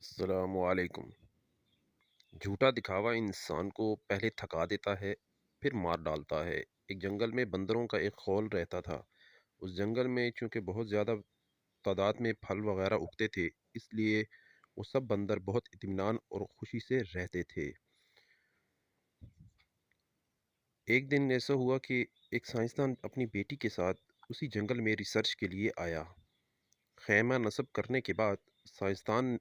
السلام علیکم۔ جھوٹا دکھاوا انسان کو پہلے تھکا دیتا ہے، پھر مار ڈالتا ہے۔ ایک جنگل میں بندروں کا ایک خول رہتا تھا۔ اس جنگل میں چونکہ بہت زیادہ تعداد میں پھل وغیرہ اگتے تھے، اس لیے وہ سب بندر بہت اطمینان اور خوشی سے رہتے تھے۔ ایک دن ایسا ہوا کہ ایک سائنسدان اپنی بیٹی کے ساتھ اسی جنگل میں ریسرچ کے لیے آیا۔ خیمہ نصب کرنے کے بعد سائنسدان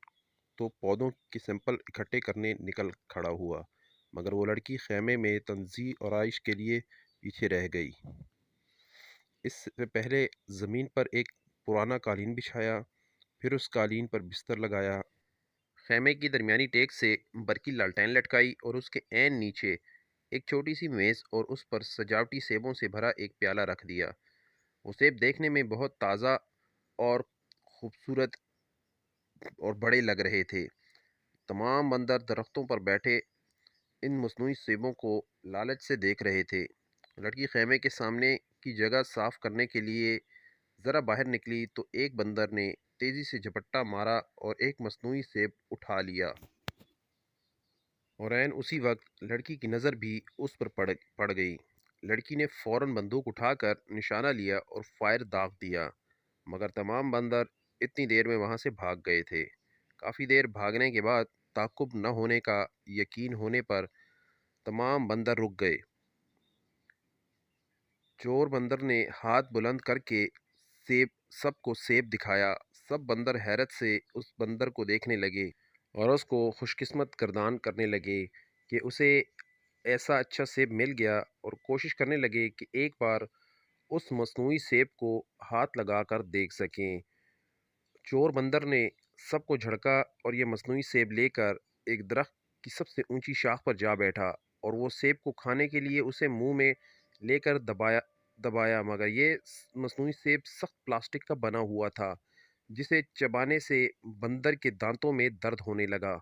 تو پودوں کے سیمپل اکٹھے کرنے نکل کھڑا ہوا، مگر وہ لڑکی خیمے میں تنزیہ آرائش کے لیے پیچھے رہ گئی۔ اس سے پہلے زمین پر ایک پرانا قالین بچھایا، پھر اس قالین پر بستر لگایا، خیمے کی درمیانی ٹیک سے برقی لالٹین لٹکائی اور اس کے عین نیچے ایک چھوٹی سی میز اور اس پر سجاوٹی سیبوں سے بھرا ایک پیالہ رکھ دیا۔ وہ سیب دیکھنے میں بہت تازہ اور خوبصورت اور بڑے لگ رہے تھے۔ تمام بندر درختوں پر بیٹھے ان مصنوعی سیبوں کو لالچ سے دیکھ رہے تھے۔ لڑکی خیمے کے سامنے کی جگہ صاف کرنے کے لیے ذرا باہر نکلی تو ایک بندر نے تیزی سے جھپٹا مارا اور ایک مصنوعی سیب اٹھا لیا، اور عین اسی وقت لڑکی کی نظر بھی اس پر پڑ گئی۔ لڑکی نے فوراً بندوق اٹھا کر نشانہ لیا اور فائر داغ دیا، مگر تمام بندر اتنی دیر میں وہاں سے بھاگ گئے تھے۔ کافی دیر بھاگنے کے بعد تعاقب نہ ہونے کا یقین ہونے پر تمام بندر رک گئے۔ چور بندر نے ہاتھ بلند کر کے سب کو سیب دکھایا۔ سب بندر حیرت سے اس بندر کو دیکھنے لگے اور اس کو خوش قسمت گردان کرنے لگے کہ اسے ایسا اچھا سیب مل گیا، اور کوشش کرنے لگے کہ ایک بار اس مصنوعی سیب کو ہاتھ لگا کر دیکھ سکیں۔ چور بندر نے سب کو جھڑکا اور یہ مصنوعی سیب لے کر ایک درخت کی سب سے اونچی شاخ پر جا بیٹھا، اور وہ سیب کو کھانے کے لیے اسے منہ میں لے کر دبایا، مگر یہ مصنوعی سیب سخت پلاسٹک کا بنا ہوا تھا، جسے چبانے سے بندر کے دانتوں میں درد ہونے لگا۔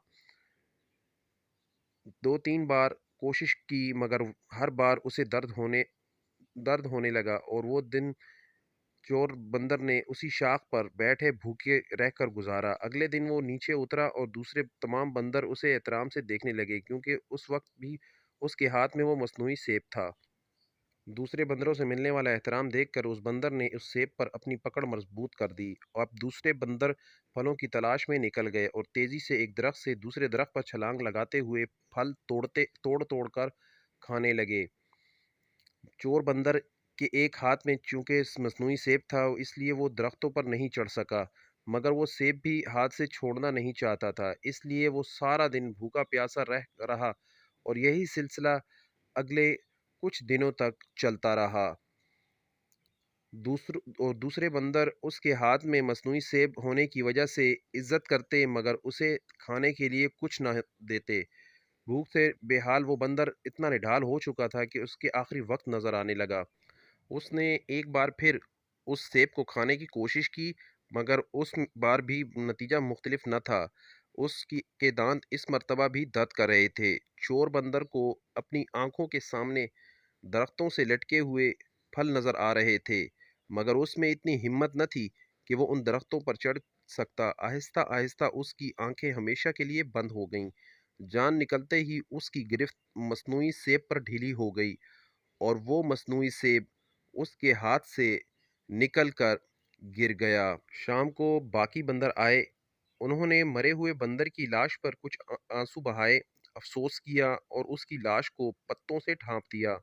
دو تین بار کوشش کی، مگر ہر بار اسے درد ہونے لگا، اور وہ دن چور بندر نے اسی شاخ پر بیٹھے بھوکے رہ کر گزارا۔ اگلے دن وہ نیچے اترا اور دوسرے تمام بندر اسے احترام سے دیکھنے لگے، کیونکہ اس وقت بھی اس کے ہاتھ میں وہ مصنوعی سیب تھا۔ دوسرے بندروں سے ملنے والا احترام دیکھ کر اس بندر نے اس سیب پر اپنی پکڑ مضبوط کر دی، اور اب دوسرے بندر پھلوں کی تلاش میں نکل گئے اور تیزی سے ایک درخت سے دوسرے درخت پر چھلانگ لگاتے ہوئے پھل توڑ کر کھانے لگے۔ چور بندر کے ایک ہاتھ میں چونکہ مصنوعی سیب تھا، اس لیے وہ درختوں پر نہیں چڑھ سکا، مگر وہ سیب بھی ہاتھ سے چھوڑنا نہیں چاہتا تھا، اس لیے وہ سارا دن بھوکا پیاسا رہا، اور یہی سلسلہ اگلے کچھ دنوں تک چلتا رہا۔ دوسرے بندر اس کے ہاتھ میں مصنوعی سیب ہونے کی وجہ سے عزت کرتے، مگر اسے کھانے کے لیے کچھ نہ دیتے۔ بھوک سے بے حال وہ بندر اتنا نڈھال ہو چکا تھا کہ اس کے آخری وقت نظر آنے لگا۔ اس نے ایک بار پھر اس سیب کو کھانے کی کوشش کی، مگر اس بار بھی نتیجہ مختلف نہ تھا۔ کے دانت اس مرتبہ بھی درد کر رہے تھے۔ چور بندر کو اپنی آنکھوں کے سامنے درختوں سے لٹکے ہوئے پھل نظر آ رہے تھے، مگر اس میں اتنی ہمت نہ تھی کہ وہ ان درختوں پر چڑھ سکتا۔ آہستہ آہستہ اس کی آنکھیں ہمیشہ کے لیے بند ہو گئیں۔ جان نکلتے ہی اس کی گرفت مصنوعی سیب پر ڈھیلی ہو گئی، اور وہ مصنوعی سیب اس کے ہاتھ سے نکل کر گر گیا۔ شام کو باقی بندر آئے۔ انہوں نے مرے ہوئے بندر کی لاش پر کچھ آنسو بہائے، افسوس کیا اور اس کی لاش کو پتوں سے ڈھانپ دیا۔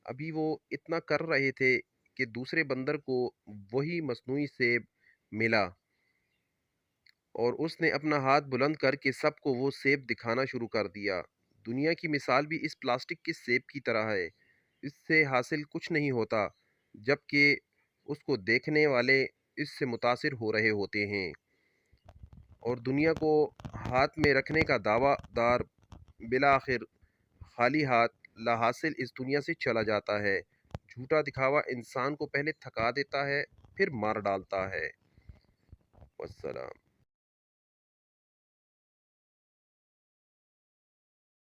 ابھی وہ اتنا کر رہے تھے کہ دوسرے بندر کو وہی مصنوعی سیب ملا، اور اس نے اپنا ہاتھ بلند کر کے سب کو وہ سیب دکھانا شروع کر دیا۔ دنیا کی مثال بھی اس پلاسٹک کے سیب کی طرح ہے، اس سے حاصل کچھ نہیں ہوتا، جبکہ اس کو دیکھنے والے اس سے متاثر ہو رہے ہوتے ہیں، اور دنیا کو ہاتھ میں رکھنے کا دعویٰ دار بالآخر خالی ہاتھ لا حاصل اس دنیا سے چلا جاتا ہے۔ جھوٹا دکھاوا انسان کو پہلے تھکا دیتا ہے، پھر مار ڈالتا ہے۔ والسلام۔